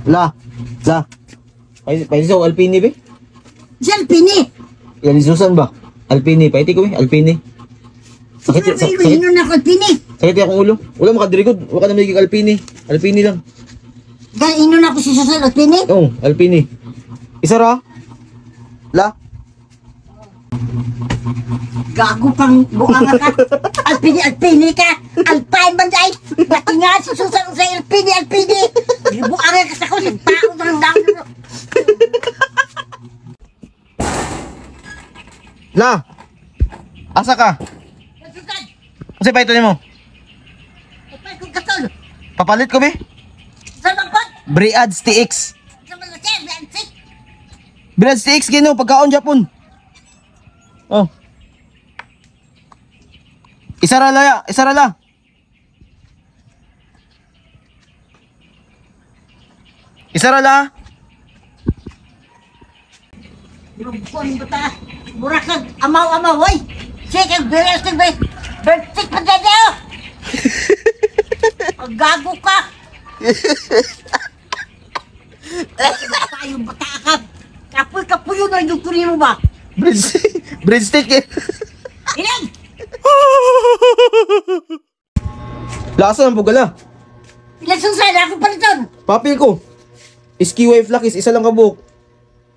La. Pwede sa Alpini be? Si Alpini. Yan Susan ba? Alpini, pwede ko be? Alpini. Sakit Ino na ko Alpini. sakit akong ulo. Wala makadirigod. Wala ka na magiging Alpini. Alpini lang. Ino na ko si Susan Alpini. Oo, Alpini. Isa ra? La? Gago pang buanga ka. Alpini ka. Alpine banday. Laki nga si Susan sa Alpini. Buanga ka sa ko. Tao ng dami. La! Asa ka? Susan. Kasi pa ito mo. Ipay kong katol. Papalit ko be? Sa magkot. Briads TX. Sa malasya. Biansik. Briads TX gino. Pagkaon Japon. Oh. Isara la. Lubon ba ta? Burakag amaw-amaw, oy! Sige, beres ka ba? Bertik pa dito! Gago ka! Tayong bata ka! Kapoy-kapoy yun ang yukurin mo ba? Breadstick eh. Ilan! Lasa ng pugala. Ilan susana ako pa rin. Papil ko. Skiway flakis. Isa lang kabuk.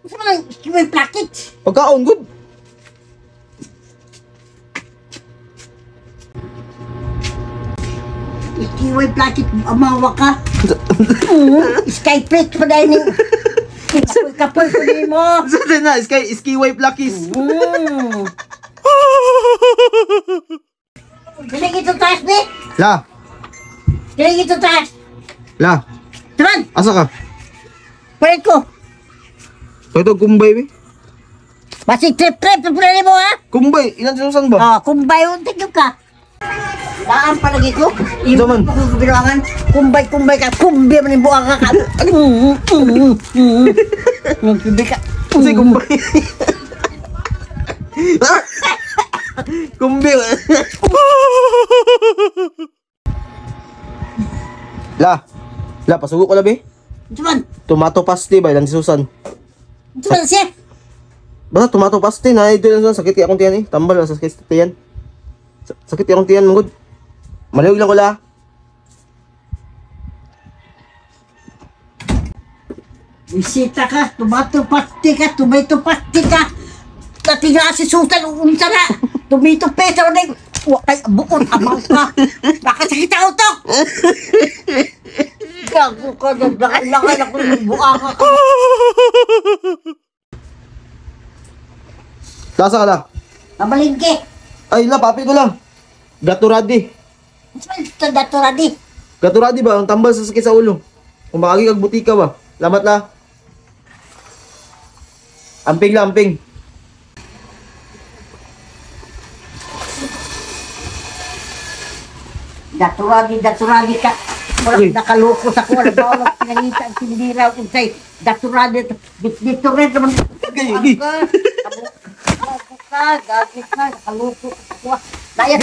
Gusto mo lang kiway plakit? Pagkaon, good. Kiway plakit, amawa ka. Skyplate pa dahil ni... Kapoy-kapoy ko din mo. Saan na? Skiway flakis. Galing ito taas, be? La. Galing ito taas. La. Tuman, Asa ka? palit ko. Ito, kumbay be. Basi trip-trip, pipulali mo ha? Kumbay. Ilan susan ba? Ah, kumbay untik yung ka. Daan palagi ko. Ito man. Bilangan. Kumbay ka. Kumbay man yung buang ka. Kumbay ka. Kasi kumbay. Kumbay. La, pasugo ko na be. Tuman, Tomato pasty ba? Ilan si Susan? tuman siya. Basta tomato pasty na. Ito lang sakit akong tiyan eh. Tambal na sa sakit tiyan. Sakit akong tiyan mangod. Malawig lang ko la. Bisita ka, tomato pasti ka. Natiga si Sultan, unsa na. Tomato paste, ano wakay bukod, amaw ka. Nakasakit ang utok. Gago ka, naglakan ako ng buanga ka. Lasa ka la. Mamalingke. Ay la, papil ko lang. Gaturadi. Ito datoradi. Gaturadi ba? Ang tambal sa sakit sa ulo. Kung makagi kag butika ba? Lamat la. Amping la, amping. Daturadi ka. Uy. Walang nakaloko sa kuwan. Bawang pinangita ang tindira kung say daturadi. Dito rin naman. Gagi. Gago ka, nakaloko sa kuwan. Daya,